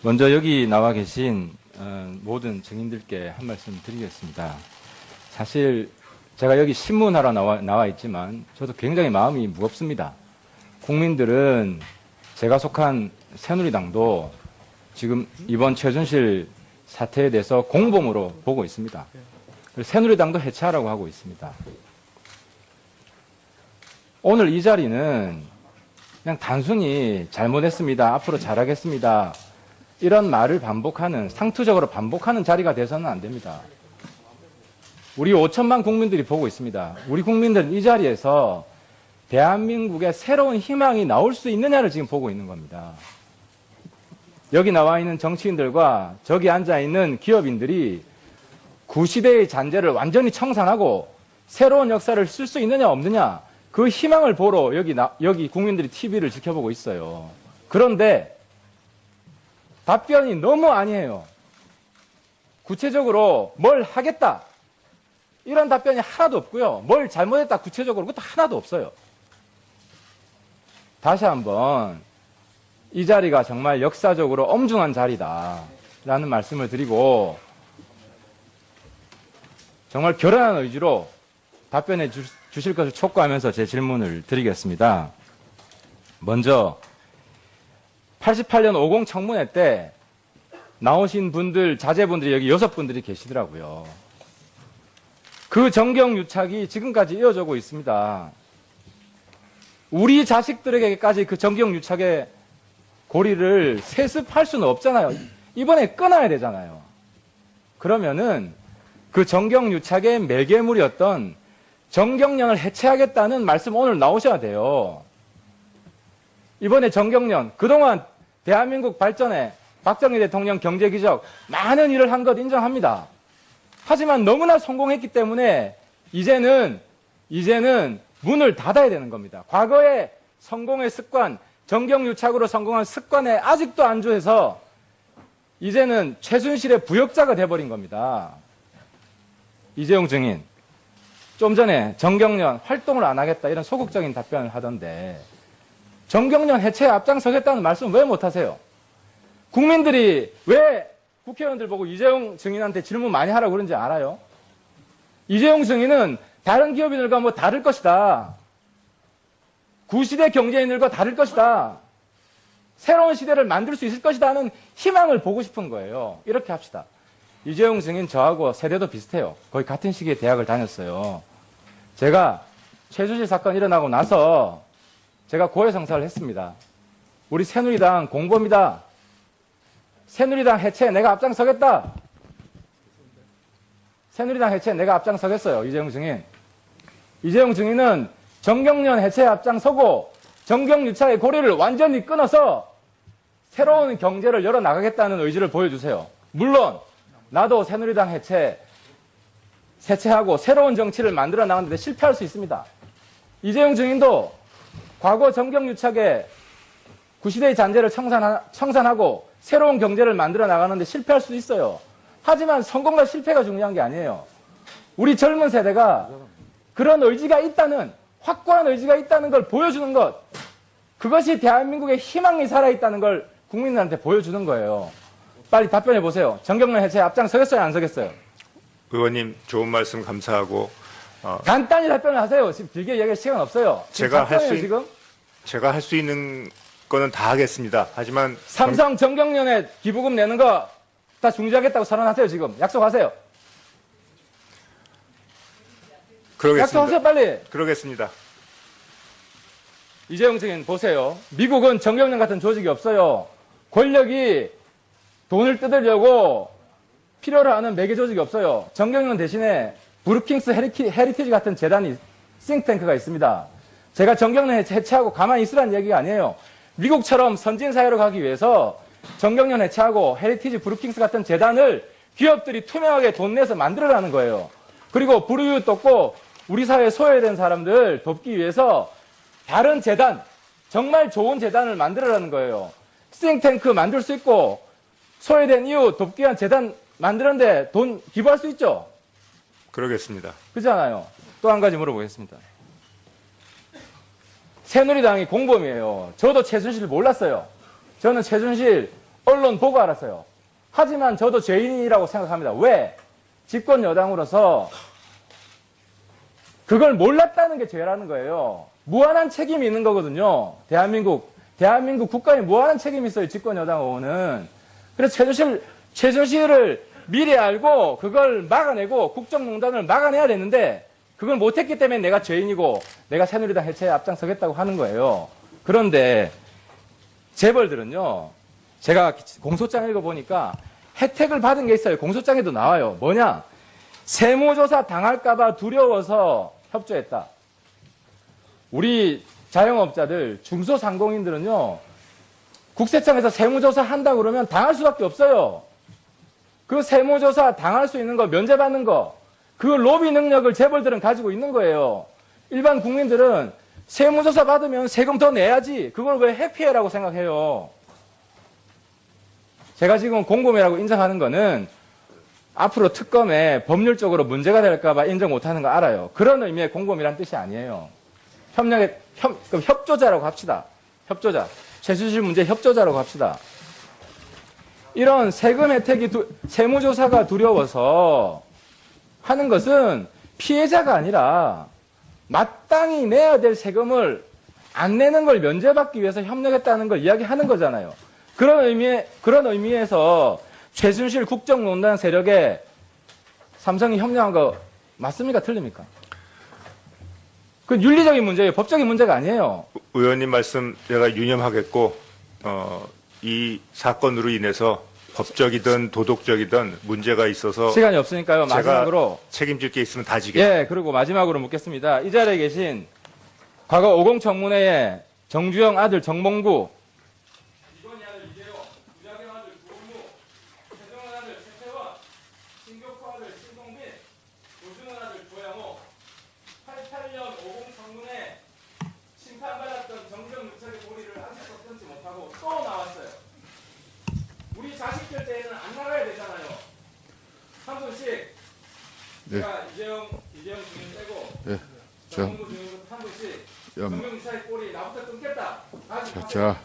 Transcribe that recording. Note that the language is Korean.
먼저 여기 나와 계신 모든 증인들께 한 말씀 드리겠습니다. 사실 제가 여기 신문하러 나와 있지만 저도 굉장히 마음이 무겁습니다. 국민들은 제가 속한 새누리당도 지금 이번 최순실 사태에 대해서 공범으로 보고 있습니다. 새누리당도 해체하라고 하고 있습니다. 오늘 이 자리는 그냥 단순히 잘못했습니다. 앞으로 잘하겠습니다. 이런 말을 반복하는, 상투적으로 반복하는 자리가 돼서는 안 됩니다. 우리 5천만 국민들이 보고 있습니다. 우리 국민들은 이 자리에서 대한민국의 새로운 희망이 나올 수 있느냐를 지금 보고 있는 겁니다. 여기 나와 있는 정치인들과 저기 앉아 있는 기업인들이 구시대의 잔재를 완전히 청산하고 새로운 역사를 쓸 수 있느냐 없느냐 그 희망을 보러 여기 국민들이 TV를 지켜보고 있어요. 그런데 답변이 너무 아니에요. 구체적으로 뭘 하겠다 이런 답변이 하나도 없고요. 뭘 잘못했다 구체적으로 그것도 하나도 없어요. 다시 한번 이 자리가 정말 역사적으로 엄중한 자리다라는 말씀을 드리고 정말 결연한 의지로 답변해 주실 것을 촉구하면서 제 질문을 드리겠습니다. 먼저 88년 50 청문회 때 나오신 분들, 자제분들이 여기 6분들이 계시더라고요. 그 정경유착이 지금까지 이어지고 있습니다. 우리 자식들에게까지 그 정경유착의 고리를 세습할 수는 없잖아요. 이번에 끊어야 되잖아요. 그러면은 그 정경유착의 매개물이었던 정경련을 해체하겠다는 말씀 오늘 나오셔야 돼요. 이번에 정경련, 그동안 대한민국 발전에 박정희 대통령 경제기적 많은 일을 한 것 인정합니다. 하지만 너무나 성공했기 때문에 이제는 문을 닫아야 되는 겁니다. 과거의 성공의 습관, 정경유착으로 성공한 습관에 아직도 안주해서 이제는 최순실의 부역자가 돼버린 겁니다. 이재용 증인, 좀 전에 정경련 활동을 안 하겠다 이런 소극적인 답변을 하던데 정경련 해체에 앞장서겠다는 말씀 왜 못하세요? 국민들이 왜 국회의원들 보고 이재용 증인한테 질문 많이 하라고 그런지 알아요? 이재용 증인은 다른 기업인들과 뭐 다를 것이다. 구시대 경제인들과 다를 것이다. 새로운 시대를 만들 수 있을 것이다 하는 희망을 보고 싶은 거예요. 이렇게 합시다. 이재용 증인 저하고 세대도 비슷해요. 거의 같은 시기에 대학을 다녔어요. 제가 최순실 사건 일어나고 나서 제가 고해성사를 했습니다. 우리 새누리당 공범이다. 새누리당 해체에 내가 앞장서겠다. 새누리당 해체에 내가 앞장서겠어요. 이재용 증인. 이재용 증인은 정경련 해체에 앞장서고 정경유착의 고리를 완전히 끊어서 새로운 경제를 열어나가겠다는 의지를 보여주세요. 물론 나도 새누리당 해체하고 새로운 정치를 만들어 나가는데 실패할 수 있습니다. 이재용 증인도 과거 정경유착의 구시대의 잔재를 청산하고 새로운 경제를 만들어 나가는데 실패할 수도 있어요. 하지만 성공과 실패가 중요한 게 아니에요. 우리 젊은 세대가 그런 의지가 있다는, 확고한 의지가 있다는 걸 보여주는 것, 그것이 대한민국의 희망이 살아있다는 걸 국민들한테 보여주는 거예요. 빨리 답변해 보세요. 정경련 해체에 앞장서겠어요, 안 서겠어요? 의원님 좋은 말씀 감사하고 간단히 답변을 하세요. 지금 길게 얘기할 시간 없어요. 제가 할 수 있는 거는 다 하겠습니다. 하지만 삼성 정경련에 기부금 내는 거 다 중지하겠다고 선언하세요. 지금 약속하세요. 그러겠습니다. 약속하세요, 빨리. 그러겠습니다. 이재용 증인 보세요. 미국은 정경련 같은 조직이 없어요. 권력이 돈을 뜯으려고 필요로 하는 매개 조직이 없어요. 정경련 대신에 브루킹스 헤리티지 같은 재단이 싱탱크가 있습니다. 제가 정경련 해체하고 가만히 있으라는 얘기가 아니에요. 미국처럼 선진사회로 가기 위해서 정경련 해체하고 헤리티지 브루킹스 같은 재단을 기업들이 투명하게 돈 내서 만들어라는 거예요. 그리고 불우이웃 돕고 우리 사회에 소외된 사람들 돕기 위해서 다른 재단, 정말 좋은 재단을 만들어라는 거예요. 싱탱크 만들 수 있고 소외된 이웃 돕기 위한 재단 만드는데 돈 기부할 수 있죠? 그러겠습니다. 그렇잖아요. 또 한 가지 물어보겠습니다. 새누리당이 공범이에요. 저도 최순실 몰랐어요. 저는 최순실 언론 보고 알았어요. 하지만 저도 죄인이라고 생각합니다. 왜? 집권 여당으로서 그걸 몰랐다는 게 죄라는 거예요. 무한한 책임이 있는 거거든요. 대한민국 국가에 무한한 책임이 있어요. 집권 여당 의원은. 그래서 최순실을 미리 알고 그걸 막아내고 국정농단을 막아내야 되는데 그걸 못했기 때문에 내가 죄인이고 내가 새누리당 해체에 앞장서겠다고 하는 거예요. 그런데 재벌들은요. 제가 공소장 읽어보니까 혜택을 받은 게 있어요. 공소장에도 나와요. 뭐냐? 세무조사 당할까봐 두려워서 협조했다. 우리 자영업자들, 중소상공인들은요. 국세청에서 세무조사 한다고 그러면 당할 수밖에 없어요. 그 세무조사 당할 수 있는 거, 면제받는 거, 그 로비 능력을 재벌들은 가지고 있는 거예요. 일반 국민들은 세무조사 받으면 세금 더 내야지. 그걸 왜 회피해라고 생각해요. 제가 지금 공범이라고 인정하는 거는 앞으로 특검에 법률적으로 문제가 될까봐 인정 못하는 거 알아요. 그런 의미의 공범이란 뜻이 아니에요. 그럼 협조자라고 합시다. 협조자. 최순실 문제 협조자라고 합시다. 이런 세금 혜택이 세무조사가 두려워서 하는 것은 피해자가 아니라 마땅히 내야 될 세금을 안 내는 걸 면제받기 위해서 협력했다는 걸 이야기하는 거잖아요. 그런 의미에서 최순실 국정농단 세력에 삼성이 협력한 거 맞습니까? 틀립니까? 그 윤리적인 문제예요. 법적인 문제가 아니에요. 의원님 말씀 제가 유념하겠고 이 사건으로 인해서 법적이든 도덕적이든 문제가 있어서 시간이 없으니까요. 제가 마지막으로 책임질 게 있으면 다지겠습니다. 예, 그리고 마지막으로 묻겠습니다. 이 자리에 계신 과거 50 청문회의 정주영 아들 정몽구, 이건희 아들 이재용, 유자경 아들 구원무, 최정은 아들 최태원, 신교코 아들 신동빈, 조준원 아들 조양호, 88년 50 청문회 심판받았던 정경유착의 고리를 아직도 끊지 못하고 또 나왔어요. 우리 자식들 때에는 안 나가야 되잖아요. 한 분씩. 네. 제가 이재용 주민 빼고 네. 정몽구 주민부터 한 분씩 정경유착의 꼬리 나부터 끊겠다. 자.